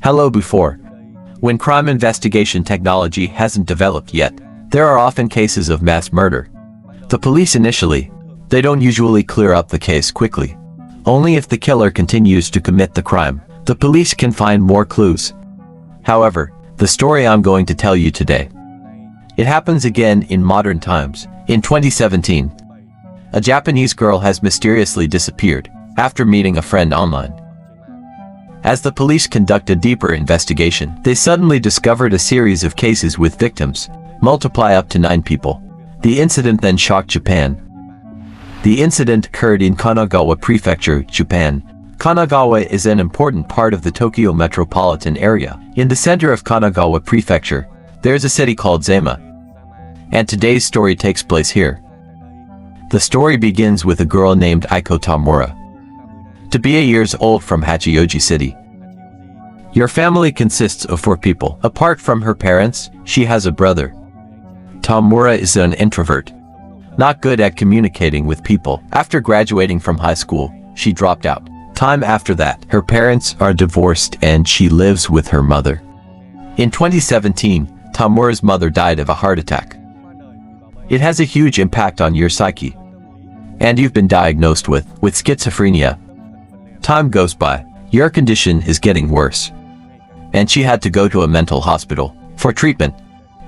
Hello before. When crime investigation technology hasn't developed yet, there are often cases of mass murder. The police initially, they don't usually clear up the case quickly. Only if the killer continues to commit the crime, the police can find more clues. However, the story I'm going to tell you today, it happens again in modern times. In 2017, a Japanese girl has mysteriously disappeared after meeting a friend online. As the police conduct a deeper investigation, they suddenly discovered a series of cases with victims, multiply up to 9 people. The incident then shocked Japan. The incident occurred in Kanagawa Prefecture, Japan. Kanagawa is an important part of the Tokyo metropolitan area. In the center of Kanagawa Prefecture, there's a city called Zama. And today's story takes place here. The story begins with a girl named Aiko Tamura, to be 8 years old, from Hachioji City. Your family consists of 4 people. Apart from her parents, she has a brother. Tamura is an introvert, not good at communicating with people. After graduating from high school, she dropped out. Time after that, her parents are divorced and she lives with her mother. In 2017, Tamura's mother died of a heart attack. It has a huge impact on your psyche. And you've been diagnosed with schizophrenia. Time goes by. Your condition is getting worse. And she had to go to a mental hospital for treatment.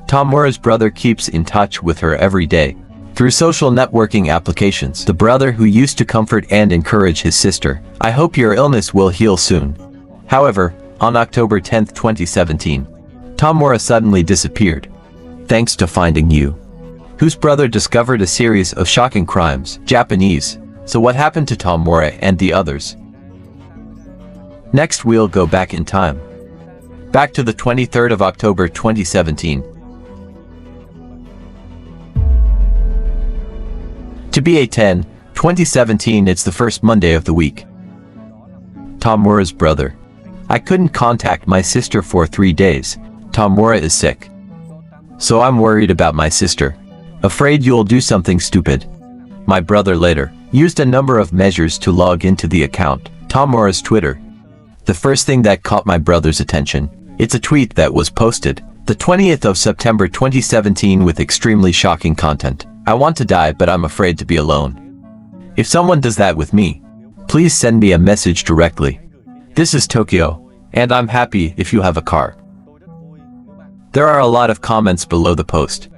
Tamura's brother keeps in touch with her every day through social networking applications. The brother who used to comfort and encourage his sister, "I hope your illness will heal soon." However, on October 10, 2017, Tamura suddenly disappeared. Thanks to finding you, whose brother discovered a series of shocking crimes. Japanese. So what happened to Tamura and the others? Next we'll go back in time. Back to the 23rd of October 2017. To be a 10, 2017, it's the first Monday of the week. Tamura's brother. "I couldn't contact my sister for 3 days. Tamura is sick. So I'm worried about my sister. Afraid you'll do something stupid." My brother later used a number of measures to log into the account, Tamura's Twitter. The first thing that caught my brother's attention, it's a tweet that was posted the 20th of September 2017 with extremely shocking content. "I want to die, but I'm afraid to be alone. If someone does that with me, please send me a message directly. This is Tokyo, and I'm happy if you have a car." There are a lot of comments below the post.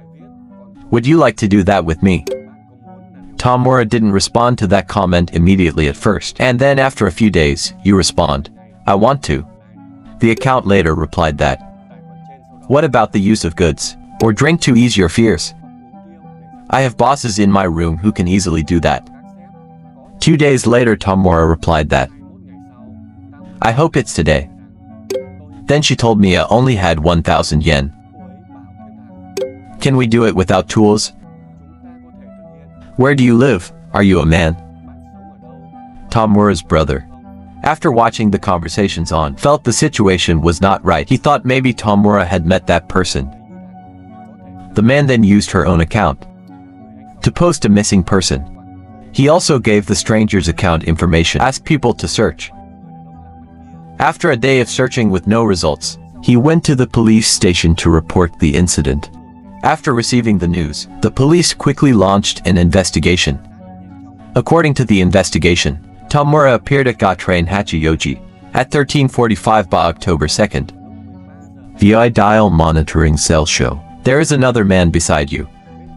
"Would you like to do that with me?" Tamura didn't respond to that comment immediately at first, and then after a few days, you respond, "I want to." The account later replied that, "What about the use of goods or drink to ease your fears? I have bosses in my room who can easily do that." 2 days later, Tamura replied that, "I hope it's today." Then she told me I only had 1,000 yen. "Can we do it without tools? Where do you live? Are you a man?" Tamura's brother, after watching the conversations on, felt the situation was not right. He thought maybe Tamura had met that person. The man then used her own account to post a missing person. He also gave the stranger's account information, asked people to search. After a day of searching with no results, he went to the police station to report the incident. After receiving the news, the police quickly launched an investigation. According to the investigation, Tamura appeared at DarkChron Hachioji at 13:45 by October 2nd. VI dial monitoring cell show. There is another man beside you.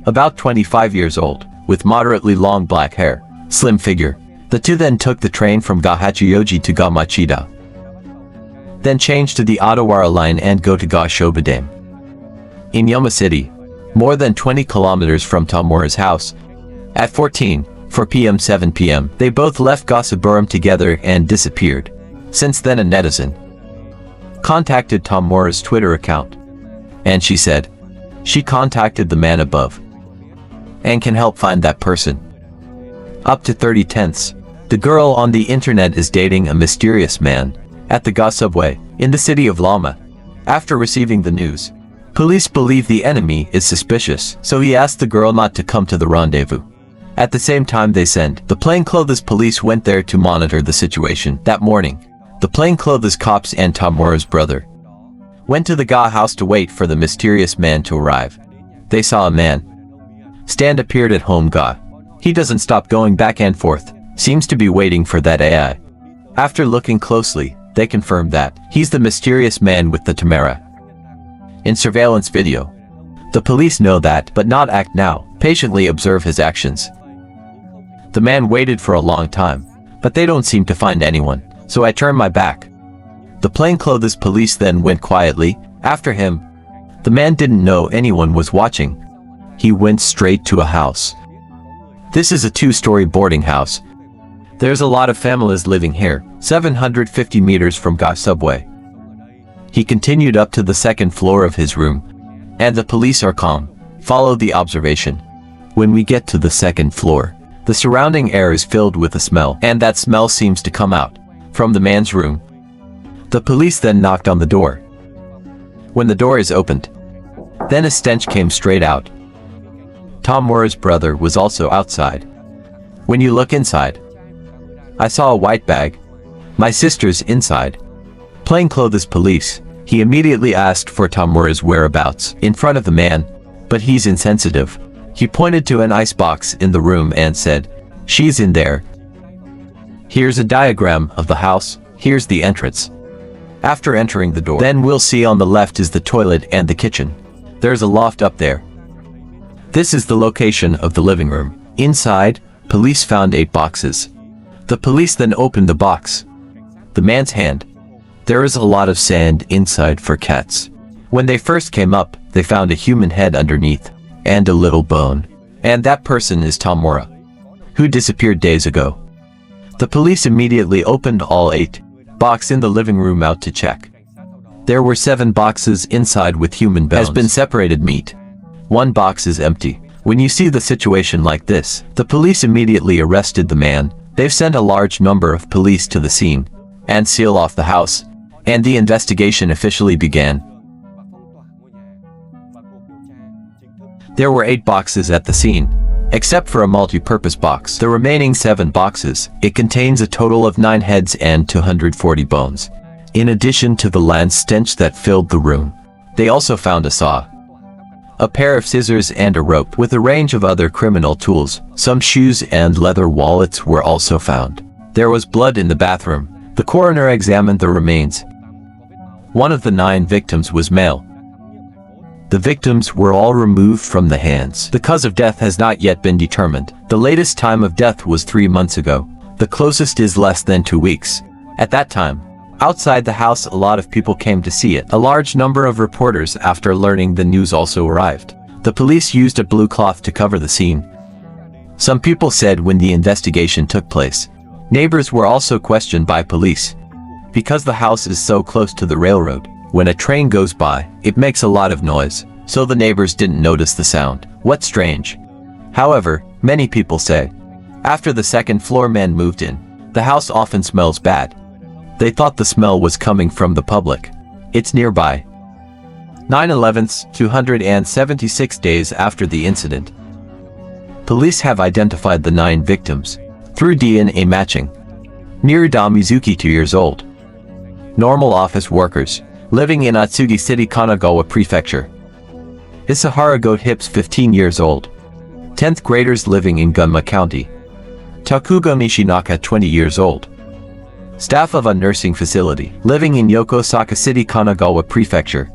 About 25 years old, with moderately long black hair, slim figure. The two then took the train from Hachioji to Machida. Then changed to the Odawara line and go to Shobodame. In Yama City, more than 20 kilometers from Tamura's house. At 14:04 p.m. 7 p.m., they both left Saburam together and disappeared. Since then, a netizen contacted Tamura's Twitter account, and she said she contacted the man above and can help find that person. Up to 30 tenths. The girl on the internet is dating a mysterious man at the subway in the city of Lama. After receiving the news, police believe the enemy is suspicious, so he asked the girl not to come to the rendezvous. At the same time they sent the plainclothes police went there to monitor the situation. That morning, The plainclothes cops and Tamura's brother went to the Ga house to wait for the mysterious man to arrive. They saw a man stand appeared at home Ga. He doesn't stop going back and forth, seems to be waiting for that AI. After looking closely, they confirmed that he's the mysterious man with the Tamara in surveillance video. The police know that, but not act now, patiently observe his actions. The man waited for a long time, but they don't seem to find anyone, so I turned my back. The plainclothes police then went quietly after him. The man didn't know anyone was watching. He went straight to a house. This is a 2-story boarding house. There's a lot of families living here, 750 meters from Ga subway. He continued up to the second floor of his room, and the police are calm, follow the observation. When we get to the second floor, the surrounding air is filled with a smell, and that smell seems to come out from the man's room. The police then knocked on the door. When the door is opened, then a stench came straight out. Tamura's brother was also outside. When you look inside, I saw a white bag. My sister's inside. Plainclothes police. He immediately asked for Tamura's whereabouts in front of the man, but he's insensitive. He pointed to an icebox in the room and said, "She's in there." Here's a diagram of the house, here's the entrance. After entering the door, then we'll see on the left is the toilet and the kitchen. There's a loft up there. This is the location of the living room. Inside, police found 8 boxes. The police then opened the box. The man's hand. There is a lot of sand inside for cats. When they first came up, they found a human head underneath, and a little bone. And that person is Tamura, who disappeared days ago. The police immediately opened all 8 boxes in the living room out to check. There were 7 boxes inside with human bones. Has been separated meat. 1 box is empty. When you see the situation like this, the police immediately arrested the man. They've sent a large number of police to the scene and seal off the house, and the investigation officially began. There were 8 boxes at the scene, except for a multi-purpose box. The remaining 7 boxes, it contains a total of 9 heads and 240 bones. In addition to the land stench that filled the room, they also found a saw, a pair of scissors and a rope with a range of other criminal tools. Some shoes and leather wallets were also found. There was blood in the bathroom. The coroner examined the remains. One of the 9 victims was male. The victims were all removed from the hands. The cause of death has not yet been determined. The latest time of death was 3 months ago. The closest is less than 2 weeks. At that time, outside the house a lot of people came to see it. A large number of reporters after learning the news also arrived. The police used a blue cloth to cover the scene. Some people said when the investigation took place, neighbors were also questioned by police. Because the house is so close to the railroad, when a train goes by, it makes a lot of noise, so the neighbors didn't notice the sound. What's strange? However, many people say, after the second floor men moved in, the house often smells bad. They thought the smell was coming from the public. It's nearby. 9/11, 276 days after the incident. Police have identified the 9 victims through DNA matching. Nirida Mizuki, 2 years old. Normal office workers, living in Atsugi City, Kanagawa Prefecture. Isahara Goat Hips, 15 years old. 10th graders living in Gunma County. Takuga Nishinaka, 20 years old. Staff of a nursing facility, living in Yokosuka City, Kanagawa Prefecture.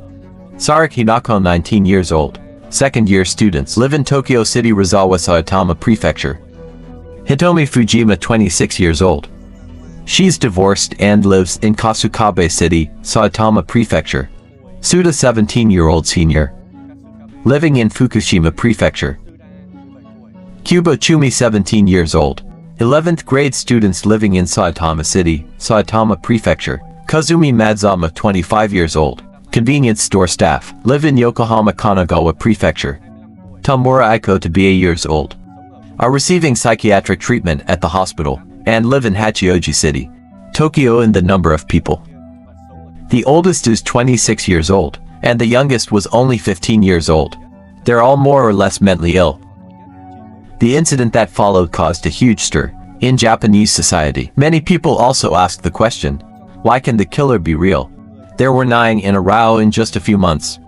Sarik Hinako, 19 years old. Second-year students live in Tokyo City, Rizawa Saitama Prefecture. Hitomi Fujima, 26 years old. She's divorced and lives in Kasukabe City, Saitama Prefecture. Suda, 17-year-old senior, living in Fukushima Prefecture. Kubo Chumi, 17 years old. 11th grade students living in Saitama City, Saitama Prefecture. Kazumi Madzama, 25 years old. Convenience store staff, live in Yokohama, Kanagawa Prefecture. Tamura Aiko, to be 8 years old, are receiving psychiatric treatment at the hospital, and live in Hachioji City, Tokyo. In the number of people, the oldest is 26 years old, and the youngest was only 15 years old. They're all more or less mentally ill. The incident that followed caused a huge stir in Japanese society. Many people also asked the question, Why can the killer be real? There were 9 in a row in just a few months.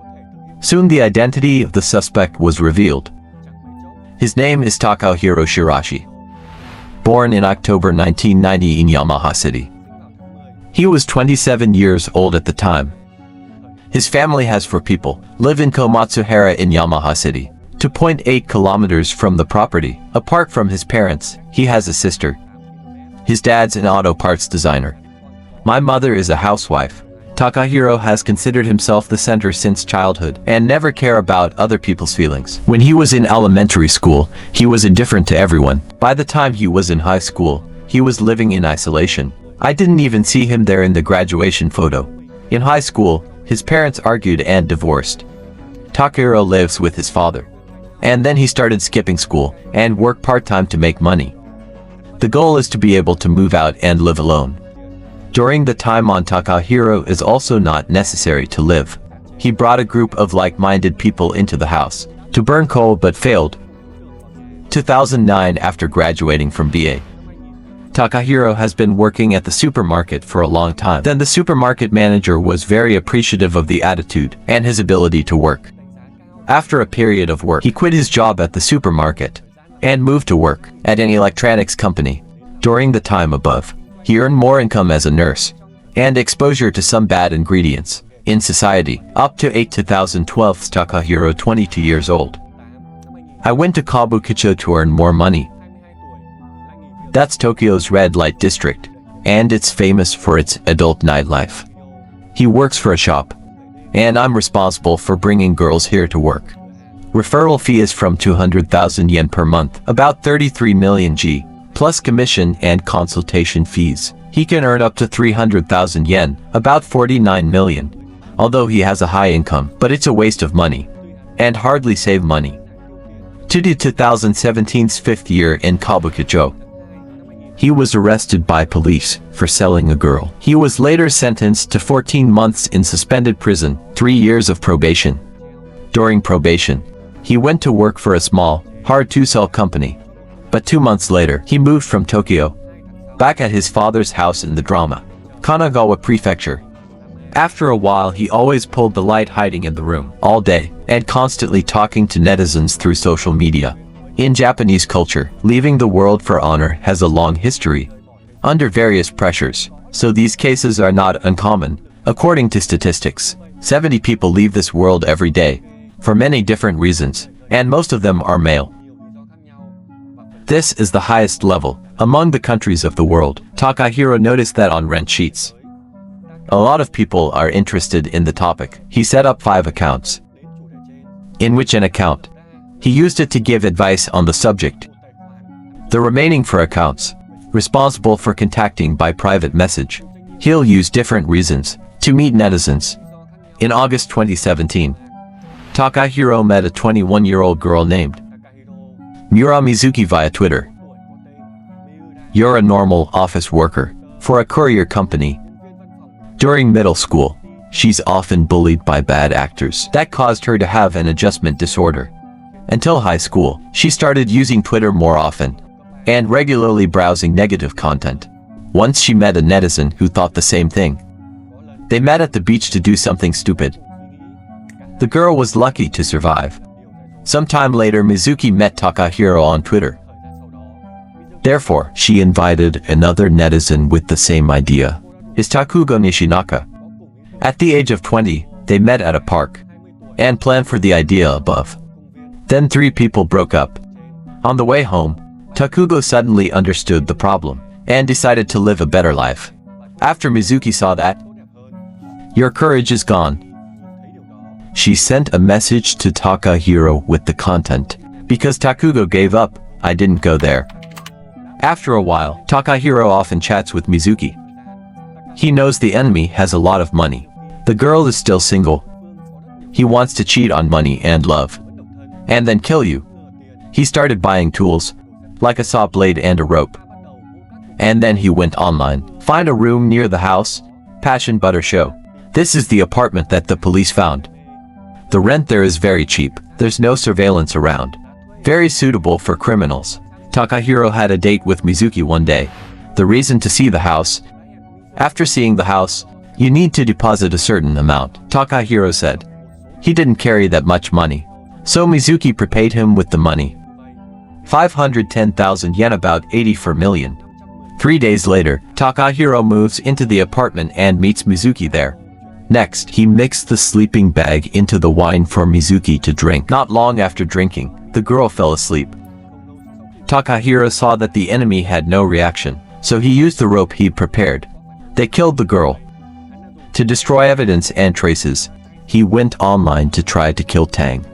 Soon the identity of the suspect was revealed. His name is Takahiro Shirashi. Born in October 1990 in Yamaha City. He was 27 years old at the time. His family has 4 people, live in Komatsuhara in Yamaha City, 2.8 kilometers from the property. Apart from his parents, he has a sister. His dad's an auto parts designer. My mother is a housewife. Takahiro has considered himself the center since childhood and never care about other people's feelings. When he was in elementary school, he was indifferent to everyone. By the time he was in high school, he was living in isolation. I didn't even see him there in the graduation photo. In high school, his parents argued and divorced. Takahiro lives with his father. And then he started skipping school and work part-time to make money. The goal is to be able to move out and live alone. During the time on Takahiro is also not necessary to live. He brought a group of like-minded people into the house to burn coal but failed. 2009 after graduating from BA. Takahiro has been working at the supermarket for a long time. Then the supermarket manager was very appreciative of the attitude and his ability to work. After a period of work, he quit his job at the supermarket and moved to work at an electronics company. During the time above, he earned more income as a nurse and exposure to some bad ingredients in society. Up to 2012, Takahiro 22 years old. I went to Kabukicho to earn more money. That's Tokyo's red light district, and it's famous for its adult nightlife. He works for a shop, and I'm responsible for bringing girls here to work. Referral fee is from 200,000 yen per month, about 33 million G, plus commission and consultation fees. He can earn up to 300,000 yen, about 49 million. Although he has a high income, but it's a waste of money, and hardly save money. To the 2017's 5th year in Kabukicho. He was arrested by police for selling a girl. He was later sentenced to 14 months in suspended prison, 3 years of probation. During probation, he went to work for a small, hard-to-sell company. But 2 months later, he moved from Tokyo, back at his father's house in the drama, Kanagawa Prefecture. After a while, he always pulled the light hiding in the room, all day, and constantly talking to netizens through social media. In Japanese culture, leaving the world for honor has a long history, under various pressures, so these cases are not uncommon. According to statistics, 70 people leave this world every day, for many different reasons, and most of them are male. This is the highest level among the countries of the world. Takahiro noticed that on rent sheets. A lot of people are interested in the topic. He set up 5 accounts, in which an account, he used it to give advice on the subject. The remaining 4 accounts, responsible for contacting by private message. He'll use different reasons to meet netizens. In August 2017, Takahiro met a 21-year-old girl named Mura Mizuki via Twitter. You're a normal office worker for a courier company. During middle school, she's often bullied by bad actors. That caused her to have an adjustment disorder. Until high school, she started using Twitter more often and regularly browsing negative content. Once she met a netizen who thought the same thing. They met at the beach to do something stupid. The girl was lucky to survive. Sometime later, Mizuki met Takahiro on Twitter. Therefore, she invited another netizen with the same idea. Is Takugo Nishinaka. At the age of 20, they met at a park and planned for the idea above. Then 3 people broke up. On the way home, Takugo suddenly understood the problem and decided to live a better life. After Mizuki saw that, your courage is gone. She sent a message to Takahiro with the content. Because Takugo gave up, I didn't go there. After a while, Takahiro often chats with Mizuki. He knows the enemy has a lot of money. The girl is still single. He wants to cheat on money and love, and then kill you. He started buying tools, like a saw blade and a rope. And then he went online, find a room near the house, Passion Butter Show. This is the apartment that the police found. The rent there is very cheap, there's no surveillance around. Very suitable for criminals. Takahiro had a date with Mizuki one day. The reason to see the house After seeing the house, "You need to deposit a certain amount," Takahiro said. He didn't carry that much money, so Mizuki prepaid him with the money. 510,000 yen, about 84 million. 3 days later, Takahiro moves into the apartment and meets Mizuki there. Next, he mixed the sleeping bag into the wine for Mizuki to drink. Not long after drinking, the girl fell asleep. Takahiro saw that the enemy had no reaction, so he used the rope he'd prepared. They killed the girl. To destroy evidence and traces, he went online to try to kill Tang.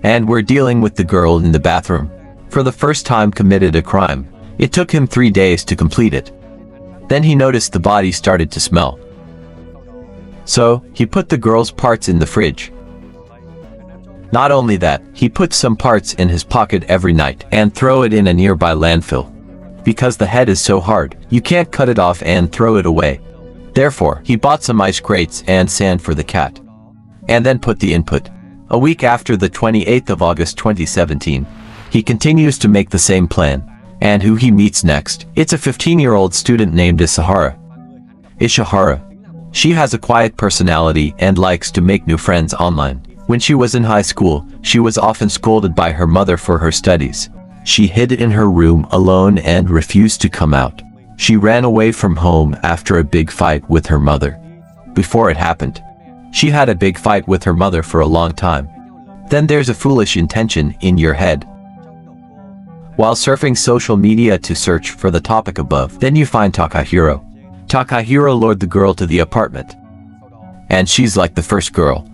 And we're dealing with the girl in the bathroom. For the first time committed a crime. It took him 3 days to complete it. Then he noticed the body started to smell. So, he put the girl's parts in the fridge. Not only that, he put some parts in his pocket every night and throw it in a nearby landfill. Because the head is so hard, you can't cut it off and throw it away. Therefore, he bought some ice crates and sand for the cat. And then put the input. A week after the 28th of August 2017, he continues to make the same plan. And who he meets next? It's a 15-year-old student named Ishihara. Ishihara. She has a quiet personality and likes to make new friends online. When she was in high school, she was often scolded by her mother for her studies. She hid in her room alone and refused to come out. She ran away from home after a big fight with her mother. Before it happened, she had a big fight with her mother for a long time. Then there's a foolish intention in your head. While surfing social media to search for the topic above, then you find Takahiro. Takahiro lured the girl to the apartment. And she's like the first girl.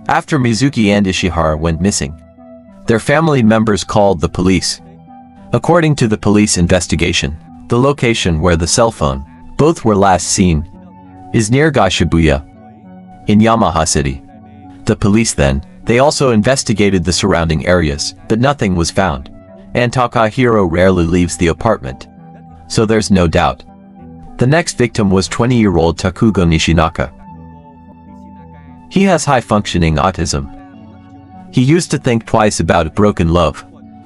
After Mizuki and Ishihara went missing, their family members called the police. According to the police investigation, the location where the cell phone, both were last seen, is near Shibuya, in Yamaha City. The police then, they also investigated the surrounding areas, but nothing was found. And Takahiro rarely leaves the apartment. So there's no doubt. The next victim was 20-year-old Takugo Nishinaka. He has high-functioning autism. He used to think twice about broken love.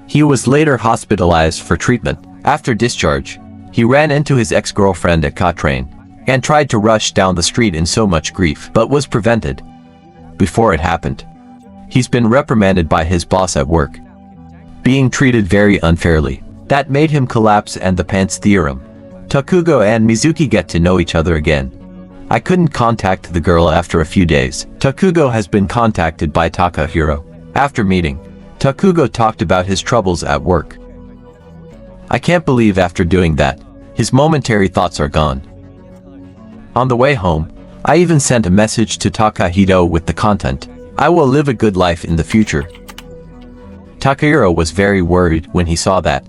He was later hospitalized for treatment. After discharge, he ran into his ex-girlfriend at DarkChron and tried to rush down the street in so much grief, but was prevented. Before it happened, he's been reprimanded by his boss at work. Being treated very unfairly. That made him collapse, and the pants theorem. Takugo and Mizuki get to know each other again. I couldn't contact the girl after a few days. Takugo has been contacted by Takahiro. After meeting, Takugo talked about his troubles at work. I can't believe after doing that, his momentary thoughts are gone. On the way home, I even sent a message to Takahiro with the content, "I will live a good life in the future." Takahiro was very worried when he saw that.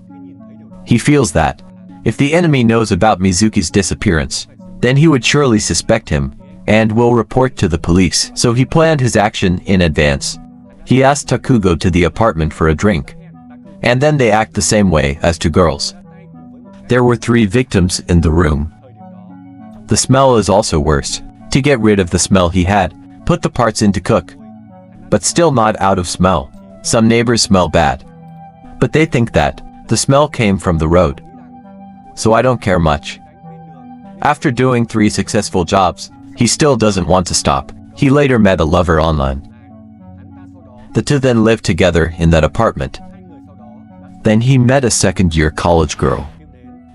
He feels that, if the enemy knows about Mizuki's disappearance, then he would surely suspect him, and will report to the police. So he planned his action in advance. He asked Takugo to the apartment for a drink. And then they act the same way as two girls. There were 3 victims in the room. The smell is also worse. To get rid of the smell he had, put the parts in to cook. But still not out of smell. Some neighbors smell bad. But they think that the smell came from the road. So I don't care much. After doing 3 successful jobs, he still doesn't want to stop. He later met a lover online. The two then lived together in that apartment. Then he met a second-year college girl.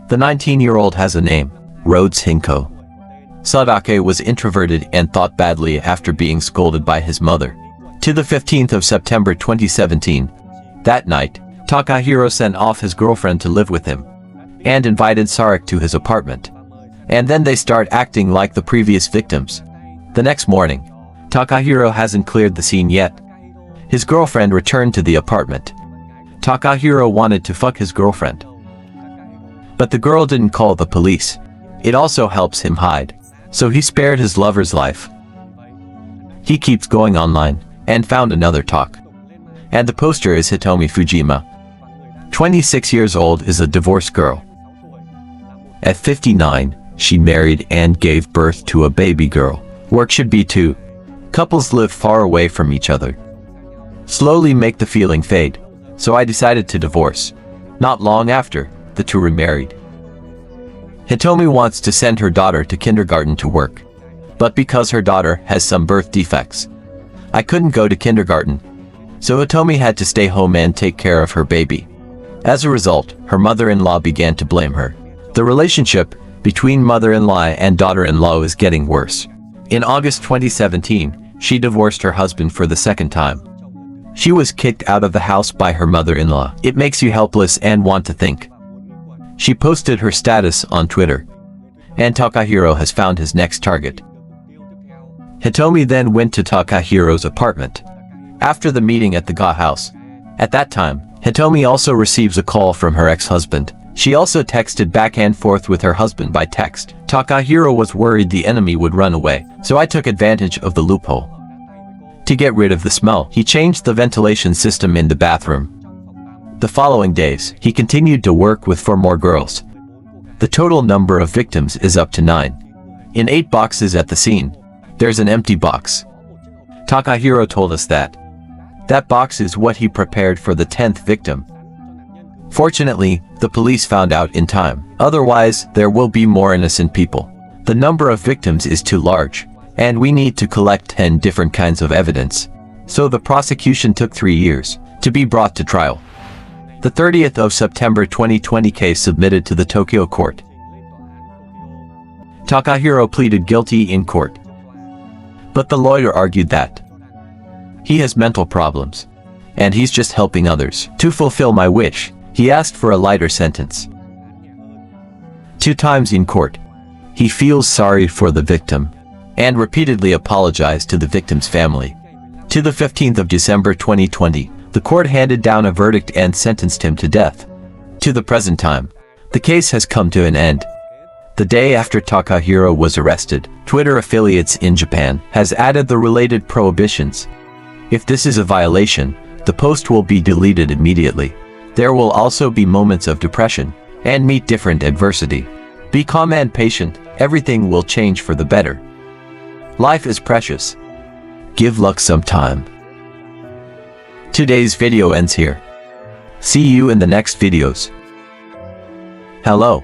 The 19-year-old has a name, Rhodes Hinko. Sadake was introverted and thought badly after being scolded by his mother. To the 15th of September 2017. That night, Takahiro sent off his girlfriend to live with him and invited Sarek to his apartment. And then they start acting like the previous victims. The next morning, Takahiro hasn't cleared the scene yet. His girlfriend returned to the apartment. Takahiro wanted to fuck his girlfriend. But the girl didn't call the police. It also helps him hide. So he spared his lover's life. He keeps going online and found another talk. And the poster is Hitomi Fujima. 26 years old, is a divorced girl. At 59, she married and gave birth to a baby girl. Work should be too. Couples live far away from each other. Slowly make the feeling fade. So I decided to divorce. Not long after, the two remarried. Hitomi wants to send her daughter to kindergarten to work. But because her daughter has some birth defects, I couldn't go to kindergarten. So Hitomi had to stay home and take care of her baby. As a result, her mother-in-law began to blame her. The relationship between mother-in-law and daughter-in-law is getting worse. In August 2017, she divorced her husband for the second time. She was kicked out of the house by her mother-in-law. It makes you helpless and want to think. She posted her status on Twitter. And Takahiro has found his next target. Hitomi then went to Takahiro's apartment. After the meeting at the Ga house. At that time, Hitomi also receives a call from her ex-husband. She also texted back and forth with her husband by text. Takahiro was worried the enemy would run away, so I took advantage of the loophole. To get rid of the smell, he changed the ventilation system in the bathroom. The following days, he continued to work with 4 more girls. The total number of victims is up to 9. In 8 boxes at the scene, there's an empty box. Takahiro told us that box is what he prepared for the 10th victim. Fortunately, the police found out in time. Otherwise, there will be more innocent people. The number of victims is too large, and we need to collect 10 different kinds of evidence. So the prosecution took 3 years to be brought to trial. The 30th of September 2020 case submitted to the Tokyo court. Takahiro pleaded guilty in court. But the lawyer argued that he has mental problems, and he's just helping others. To fulfill my wish, he asked for a lighter sentence. 2 times in court, he feels sorry for the victim, and repeatedly apologized to the victim's family. To the 15th of December 2020, the court handed down a verdict and sentenced him to death. To the present time, the case has come to an end. The day after Takahiro was arrested, Twitter affiliates in Japan has added the related prohibitions. If this is a violation, the post will be deleted immediately. There will also be moments of depression, and meet different adversity. Be calm and patient, everything will change for the better. Life is precious. Give luck some time. Today's video ends here. See you in the next videos. Hello.